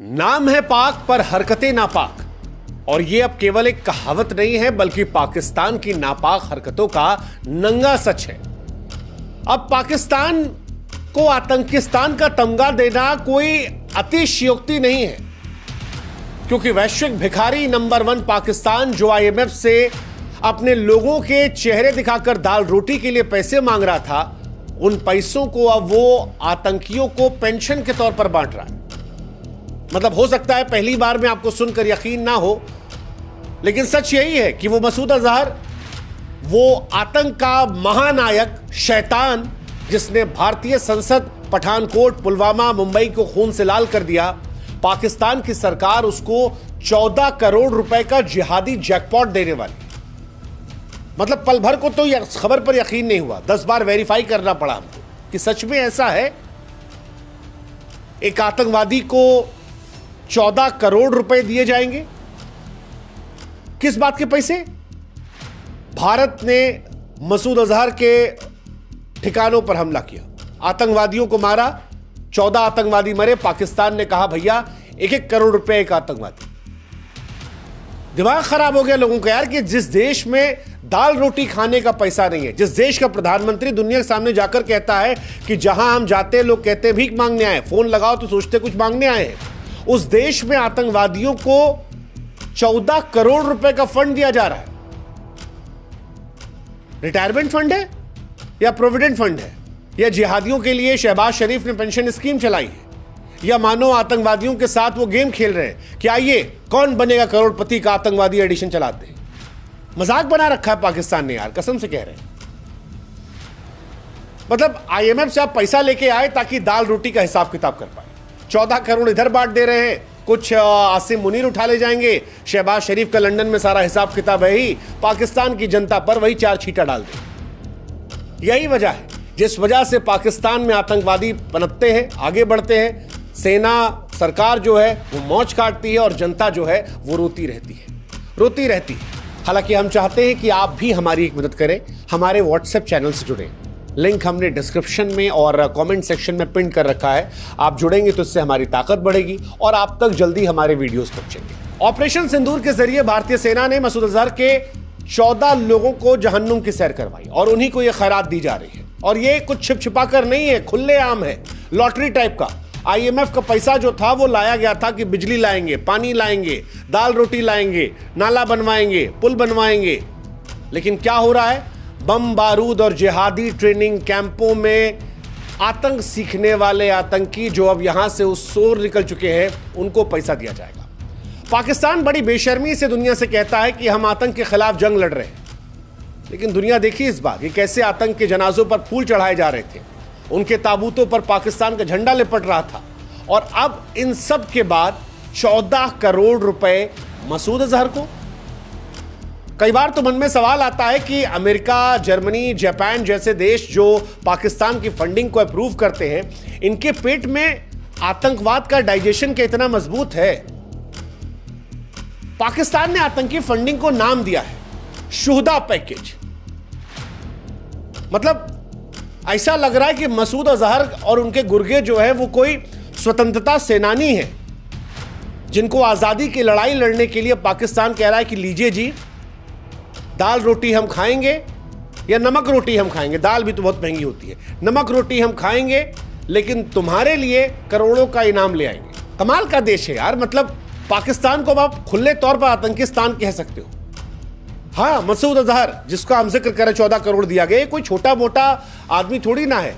नाम है पाक पर हरकतें नापाक। और यह अब केवल एक कहावत नहीं है बल्कि पाकिस्तान की नापाक हरकतों का नंगा सच है। अब पाकिस्तान को आतंकिस्तान का तमगा देना कोई अतिशयोक्ति नहीं है, क्योंकि वैश्विक भिखारी नंबर 1 पाकिस्तान जो आईएमएफ से अपने लोगों के चेहरे दिखाकर दाल रोटी के लिए पैसे मांग रहा था, उन पैसों को अब वो आतंकियों को पेंशन के तौर पर बांट रहा है। मतलब हो सकता है पहली बार में आपको सुनकर यकीन ना हो, लेकिन सच यही है कि वो मसूद अजहर, वो आतंक का महानायक शैतान जिसने भारतीय संसद, पठानकोट, पुलवामा, मुंबई को खून से लाल कर दिया, पाकिस्तान की सरकार उसको 14 करोड़ रुपए का जिहादी जैकपॉट देने वाली। मतलब पल भर को तो इस खबर पर यकीन नहीं हुआ, 10 बार वेरीफाई करना पड़ा हमको कि सच में ऐसा है। एक आतंकवादी को 14 करोड़ रुपए दिए जाएंगे। किस बात के पैसे? भारत ने मसूद अजहर के ठिकानों पर हमला किया, आतंकवादियों को मारा, 14 आतंकवादी मरे। पाकिस्तान ने कहा भैया 1-1 करोड़ रुपए एक आतंकवादी। दिमाग खराब हो गया लोगों का यार, कि जिस देश में दाल रोटी खाने का पैसा नहीं है, जिस देश का प्रधानमंत्री दुनिया के सामने जाकर कहता है कि जहां हम जाते हैं लोग कहते हैं भीख मांगने आए, फोन लगाओ तो सोचते कुछ मांगने आए हैं, उस देश में आतंकवादियों को 14 करोड़ रुपए का फंड दिया जा रहा है। रिटायरमेंट फंड है या प्रोविडेंट फंड है, या जिहादियों के लिए शहबाज शरीफ ने पेंशन स्कीम चलाई है, या मानो आतंकवादियों के साथ वो गेम खेल रहे हैं कि आइए कौन बनेगा करोड़पति का आतंकवादी एडिशन चलाते हैं। मजाक बना रखा है पाकिस्तान ने यार, कसम से कह रहे हैं। मतलब आईएमएफ से आप पैसा लेके आए ताकि दाल रोटी का हिसाब किताब कर पाए। 14 करोड़ इधर बांट दे रहे हैं, कुछ आसिम मुनीर उठा ले जाएंगे, शहबाज शरीफ का लंदन में सारा हिसाब किताब है ही, पाकिस्तान की जनता पर वही 4 छींटा डाल दे। यही वजह है जिस वजह से पाकिस्तान में आतंकवादी पनपते हैं, आगे बढ़ते हैं। सेना, सरकार जो है वो मौज काटती है और जनता जो है वो रोती रहती है। हालांकि हम चाहते हैं कि आप भी हमारी एक मदद करें, हमारे व्हाट्सएप चैनल से जुड़ें। लिंक हमने डिस्क्रिप्शन में और कमेंट सेक्शन में पिन कर रखा है। आप जुड़ेंगे तो इससे हमारी ताकत बढ़ेगी और आप तक जल्दी हमारे वीडियोस पहुंचेंगे। ऑपरेशन सिंदूर के जरिए भारतीय सेना ने मसूद अजहर के 14 लोगों को जहन्नुम की सैर करवाई और उन्हीं को यह खैरात दी जा रही है। और ये कुछ छिप छिपा कर नहीं है, खुले आम है, लॉटरी टाइप का। आईएमएफ का पैसा जो था वो लाया गया था कि बिजली लाएंगे, पानी लाएंगे, दाल रोटी लाएंगे, नाला बनवाएंगे, पुल बनवाएंगे। लेकिन क्या हो रहा है? बम बारूद और जिहादी ट्रेनिंग कैंपों में आतंक सीखने वाले आतंकी जो अब यहां से उस सोर निकल चुके हैं, उनको पैसा दिया जाएगा। पाकिस्तान बड़ी बेशर्मी से दुनिया से कहता है कि हम आतंक के खिलाफ जंग लड़ रहे हैं, लेकिन दुनिया देखी इस बार कि कैसे आतंक के जनाजों पर फूल चढ़ाए जा रहे थे, उनके ताबूतों पर पाकिस्तान का झंडा लिपट रहा था। और अब इन सब के बाद 14 करोड़ रुपए मसूद अजहर को। कई बार तो मन में सवाल आता है कि अमेरिका, जर्मनी, जापान जैसे देश जो पाकिस्तान की फंडिंग को अप्रूव करते हैं, इनके पेट में आतंकवाद का डाइजेशन क्या इतना मजबूत है? पाकिस्तान ने आतंकी फंडिंग को नाम दिया है शुहदा पैकेज। मतलब ऐसा लग रहा है कि मसूद अजहर और उनके गुर्गे जो है वो कोई स्वतंत्रता सेनानी है, जिनको आजादी की लड़ाई लड़ने के लिए पाकिस्तान कह रहा है कि लीजिए जी, दाल रोटी हम खाएंगे या नमक रोटी हम खाएंगे। दाल भी तो बहुत महंगी होती है। नमक रोटी हम खाएंगे, लेकिन तुम्हारे लिए करोड़ों का इनाम ले आएंगे। कमाल का देश है यार। मतलब पाकिस्तान को आप खुले तौर पर आतंकिस्तान कह सकते हो। हाँ, मसूद अजहर जिसका हम जिक्र करें, 14 करोड़ दिया गया, कोई छोटा मोटा आदमी थोड़ी ना है,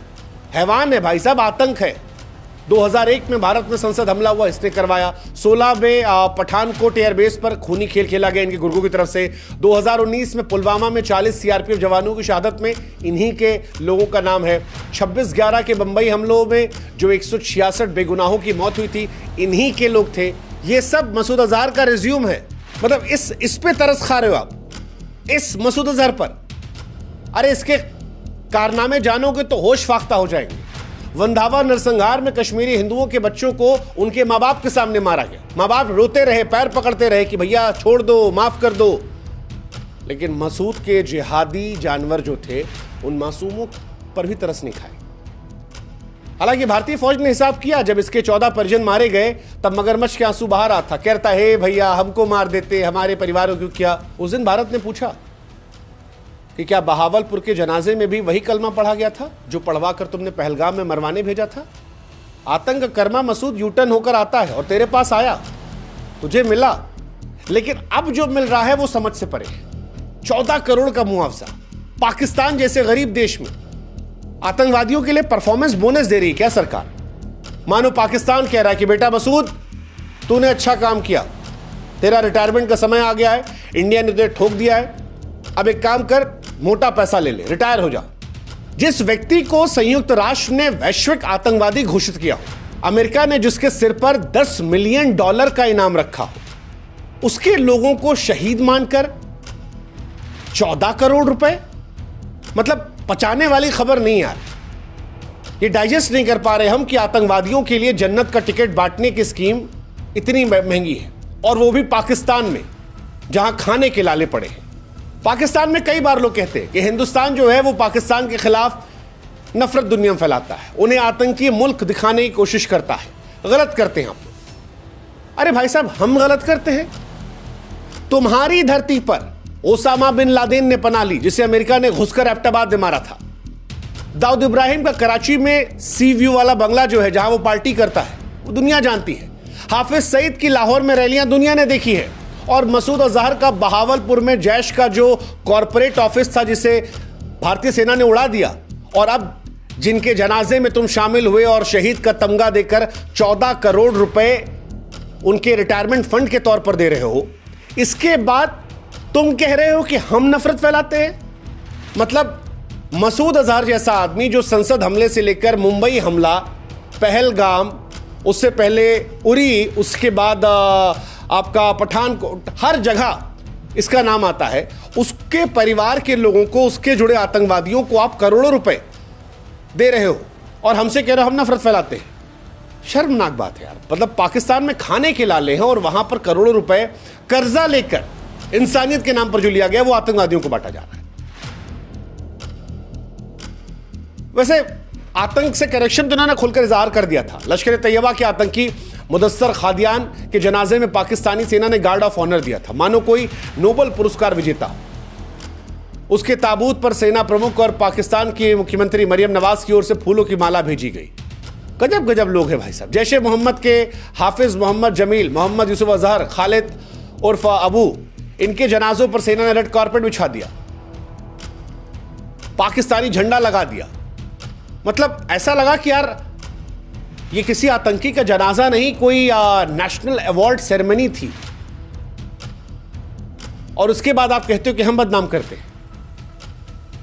हैवान है भाई साहब, आतंक है। 2001 में भारत में संसद हमला हुआ, इसने करवाया। 16 में पठानकोट एयरबेस पर खूनी खेल खेला गया इनके गुर्गों की तरफ से। 2019 में पुलवामा में 40 सीआरपीएफ जवानों की शहादत में इन्हीं के लोगों का नाम है। 26/11 के बंबई हमलों में जो 166 बेगुनाहों की मौत हुई थी, इन्हीं के लोग थे। ये सब मसूद अजहर का रिज्यूम है। मतलब इस पे तरस खा रहे हो आप, इस मसूद अजहर पर? अरे इसके कारनामे जानोगे तो होश फाख्ता हो जाएंगे। वंधावा नरसंहार में कश्मीरी हिंदुओं के बच्चों को उनके माँ बाप के सामने मारा गया। माँ बाप रोते रहे, पैर पकड़ते रहे कि भैया छोड़ दो, माफ कर दो। लेकिन मसूद के जिहादी जानवर जो थे, उन मासूमों पर भी तरस नहीं खाए। हालांकि भारतीय फौज ने हिसाब किया, जब इसके 14 परिजन मारे गए तब मगरमच्छ के आंसू बहा रहा था, कहता है भैया हमको मार देते, हमारे परिवारों को क्या। उस दिन भारत ने पूछा कि क्या बहावलपुर के जनाजे में भी वही कलमा पढ़ा गया था जो पढ़वा कर तुमने पहलगाम में मरवाने भेजा था? आतंक कर्मा मसूद यूटर्न होकर आता है और तेरे पास आया, तुझे मिला, लेकिन अब जो मिल रहा है वो समझ से परे है। 14 करोड़ का मुआवजा पाकिस्तान जैसे गरीब देश में आतंकवादियों के लिए परफॉर्मेंस बोनस दे रही है क्या सरकार? मानो पाकिस्तान कह रहा है कि बेटा मसूद तूने अच्छा काम किया, तेरा रिटायरमेंट का समय आ गया है, इंडिया ने तुझे ठोक दिया है, अब एक काम कर, मोटा पैसा ले ले, रिटायर हो जा। जिस व्यक्ति को संयुक्त राष्ट्र ने वैश्विक आतंकवादी घोषित किया, अमेरिका ने जिसके सिर पर $10 मिलियन का इनाम रखा हो, उसके लोगों को शहीद मानकर 14 करोड़ रुपए, मतलब पचाने वाली खबर नहीं यार। ये डाइजेस्ट नहीं कर पा रहे हम कि आतंकवादियों के लिए जन्नत का टिकट बांटने की स्कीम इतनी महंगी है, और वो भी पाकिस्तान में जहां खाने के लाले पड़े हैं। पाकिस्तान में कई बार लोग कहते हैं कि हिंदुस्तान जो है वो पाकिस्तान के खिलाफ नफरत दुनिया में फैलाता है, उन्हें आतंकी मुल्क दिखाने की कोशिश करता है। गलत करते हैं आप लोग। अरे भाई साहब, हम गलत करते हैं? तुम्हारी धरती पर ओसामा बिन लादेन ने पनाह ली, जिसे अमेरिका ने घुसकर एबटाबाद में मारा था। दाऊद इब्राहिम का कराची में सी व्यू वाला बंगला जो है, जहां वो पार्टी करता है, वो दुनिया जानती है। हाफिज सईद की लाहौर में रैलियां दुनिया ने देखी है। और मसूद अजहर का बहावलपुर में जैश का जो कॉरपोरेट ऑफिस था, जिसे भारतीय सेना ने उड़ा दिया, और अब जिनके जनाजे में तुम शामिल हुए और शहीद का तमगा देकर 14 करोड़ रुपए उनके रिटायरमेंट फंड के तौर पर दे रहे हो, इसके बाद तुम कह रहे हो कि हम नफरत फैलाते हैं? मतलब मसूद अजहर जैसा आदमी जो संसद हमले से लेकर मुंबई हमला, पहलगाम, उससे पहले उरी, उसके बाद आपका पठानकोट, हर जगह इसका नाम आता है, उसके परिवार के लोगों को, उसके जुड़े आतंकवादियों को आप करोड़ों रुपए दे रहे हो और हमसे कह रहे हो हम नफरत फैलाते हैं। शर्मनाक बात है यार। मतलब पाकिस्तान में खाने के लाले हैं और वहां पर करोड़ों रुपए कर्जा लेकर इंसानियत के नाम पर जो लिया गया वो आतंकवादियों को बांटा जा रहा है। वैसे आतंक से कनेक्शन तो उन्होंने खुलकर इजहार कर दिया था। लश्कर तैयबा के आतंकी मुदस्सर खादियान के जनाजे में पाकिस्तानी सेना ने गार्ड ऑफ ऑनर दिया था, मानो कोई नोबेल पुरस्कार विजेता। उसके ताबूत पर सेना प्रमुख और पाकिस्तान के मुख्यमंत्री मरियम नवाज की ओर से फूलों की माला भेजी गई। गजब गजब लोग हैं भाई साहब। जैशे मोहम्मद के हाफिज मोहम्मद जमील, मोहम्मद यूसुफ अजहर, खालिद उर्फ अबू, इनके जनाजों पर सेना ने रेड कारपेट बिछा दिया, पाकिस्तानी झंडा लगा दिया। मतलब ऐसा लगा कि यार ये किसी आतंकी का जनाजा नहीं, कोई नेशनल अवार्ड सेरेमनी थी। और उसके बाद आप कहते हो कि हम बदनाम करते हैं।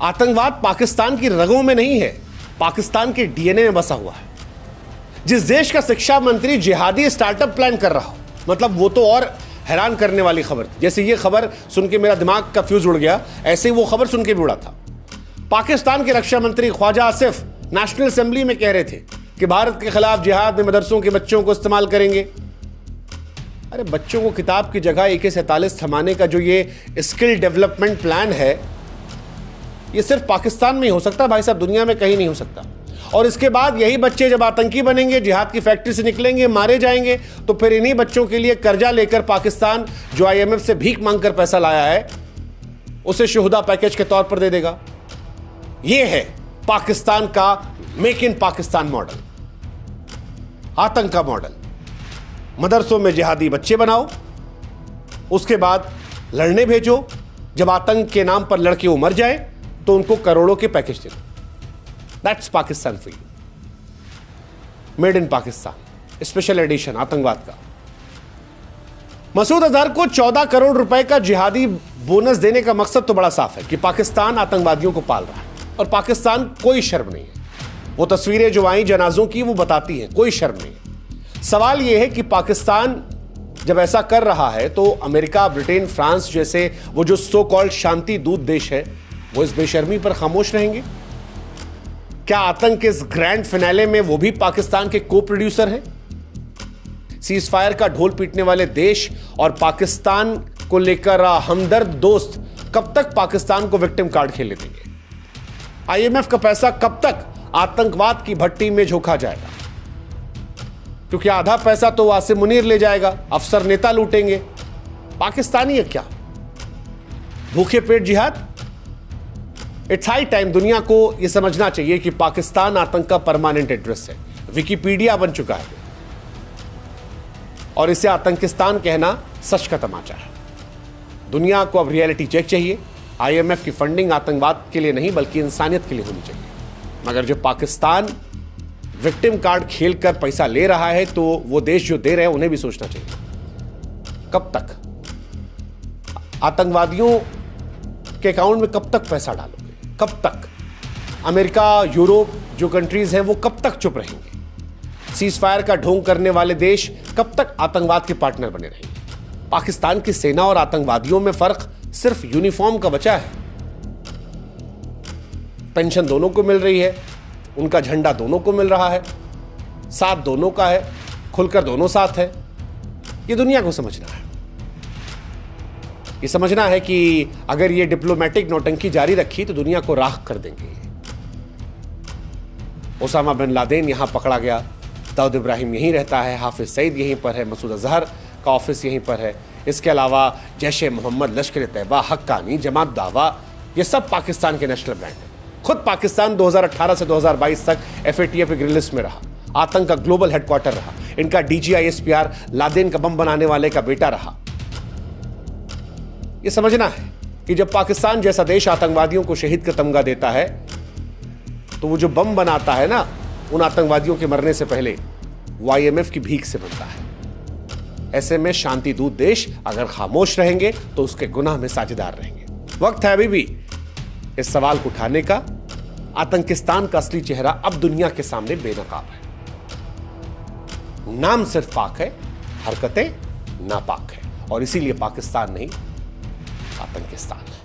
आतंकवाद पाकिस्तान की रगों में नहीं है, पाकिस्तान के डीएनए में बसा हुआ है। जिस देश का शिक्षा मंत्री जिहादी स्टार्टअप प्लान कर रहा हो, मतलब वो तो और हैरान करने वाली खबर थी। जैसे ये खबर सुन के मेरा दिमाग का फ्यूज उड़ गया, ऐसे ही वो खबर सुन के भी उड़ा था। पाकिस्तान के रक्षा मंत्री ख्वाजा आसिफ नेशनल असेंबली में कह रहे थे कि भारत के खिलाफ जिहाद में मदरसों के बच्चों को इस्तेमाल करेंगे। अरे बच्चों को किताब की जगह AK-47 थमाने का जो ये स्किल डेवलपमेंट प्लान है, ये सिर्फ पाकिस्तान में ही हो सकता है भाई साहब, दुनिया में कहीं नहीं हो सकता। और इसके बाद यही बच्चे जब आतंकी बनेंगे, जिहाद की फैक्ट्री से निकलेंगे, मारे जाएंगे, तो फिर इन्हीं बच्चों के लिए कर्जा लेकर पाकिस्तान, जो IMF से भीख मांगकर पैसा लाया है, उसे शुहदा पैकेज के तौर पर दे देगा। यह है पाकिस्तान का मेक इन पाकिस्तान मॉडल, आतंक का मॉडल। मदरसों में जिहादी बच्चे बनाओ, उसके बाद लड़ने भेजो, जब आतंक के नाम पर लड़के वो मर जाए तो उनको करोड़ों के पैकेज दे दो। That's Pakistan for you, made in Pakistan, special edition आतंकवाद का। मसूद अजहर को 14 करोड़ रुपए का जिहादी बोनस देने का मकसद तो बड़ा साफ है कि पाकिस्तान आतंकवादियों को पाल रहा है और पाकिस्तान कोई शर्म नहीं है। वो तस्वीरें जो आई जनाजों की वो बताती हैं, कोई शर्म नहीं है। सवाल यह है कि पाकिस्तान जब ऐसा कर रहा है तो अमेरिका, ब्रिटेन, फ्रांस जैसे वो जो सो कॉल्ड शांति दूत देश है, वो इस बेशर्मी पर खामोश रहेंगे? क्या आतंक के इस ग्रैंड फिनाले में वो भी पाकिस्तान के को प्रोड्यूसर हैं? सीज फायर का ढोल पीटने वाले देश और पाकिस्तान को लेकर हमदर्द दोस्त कब तक पाकिस्तान को विक्टिम कार्ड खेलने देंगे? IMF का पैसा कब तक आतंकवाद की भट्टी में झोंका जाएगा, क्योंकि आधा पैसा तो आसिम मुनीर ले जाएगा, अफसर नेता लूटेंगे। पाकिस्तानी है क्या? भूखे पेट जिहाद? इट्स हाई टाइम दुनिया को यह समझना चाहिए कि पाकिस्तान आतंक का परमानेंट एड्रेस है, विकिपीडिया बन चुका है और इसे आतंकिस्तान कहना सच का तमाचा है। दुनिया को अब रियलिटी चेक चाहिए। आईएमएफ की फंडिंग आतंकवाद के लिए नहीं बल्कि इंसानियत के लिए होनी चाहिए। मगर जो पाकिस्तान विक्टिम कार्ड खेलकर पैसा ले रहा है, तो वो देश जो दे रहे हैं उन्हें भी सोचना चाहिए। कब तक आतंकवादियों के अकाउंट में कब तक पैसा डालोगे? कब तक? अमेरिका, यूरोप जो कंट्रीज हैं वो कब तक चुप रहेंगे? सीज फायर का ढोंग करने वाले देश कब तक आतंकवाद के पार्टनर बने रहेंगे? पाकिस्तान की सेना और आतंकवादियों में फर्क सिर्फ यूनिफॉर्म का बचा है। पेंशन दोनों को मिल रही है, उनका झंडा दोनों को मिल रहा है, साथ दोनों का है, खुलकर दोनों साथ है। ये दुनिया को समझना है। ये समझना है कि अगर ये डिप्लोमेटिक नौटंकी जारी रखी तो दुनिया को राख कर देंगे। ओसामा बिन लादेन यहां पकड़ा गया, दाऊद इब्राहिम यहीं रहता है, हाफिज सईद यहीं पर है, मसूद अजहर का ऑफिस यहीं पर है। इसके अलावा जैश ए मोहम्मद, लश्कर तैयबा, हक्कानी, जमात दावा, ये सब पाकिस्तान के नेशनल ब्रांड है। खुद पाकिस्तान 2018 से 2022 तक FATF की ग्रिल लिस्ट में रहा, आतंक का ग्लोबल हेडक्वार्टर रहा, इनका DGISPR लादेन का बम बनाने वाले का बेटा रहा। यह समझना है कि जब पाकिस्तान जैसा देश आतंकवादियों को शहीद का तमगा देता है, तो वो जो बम बनाता है ना, उन आतंकवादियों के मरने से पहले वो IMF की भीख से बनता है। ऐसे में शांति दूत देश अगर खामोश रहेंगे तो उसके गुनाह में साझेदार रहेंगे। वक्त है अभी भी इस सवाल को उठाने का। आतंकिस्तान का असली चेहरा अब दुनिया के सामने बेनकाब है। नाम सिर्फ पाक है, हरकतें नापाक है, और इसीलिए पाकिस्तान नहीं आतंकिस्तान है।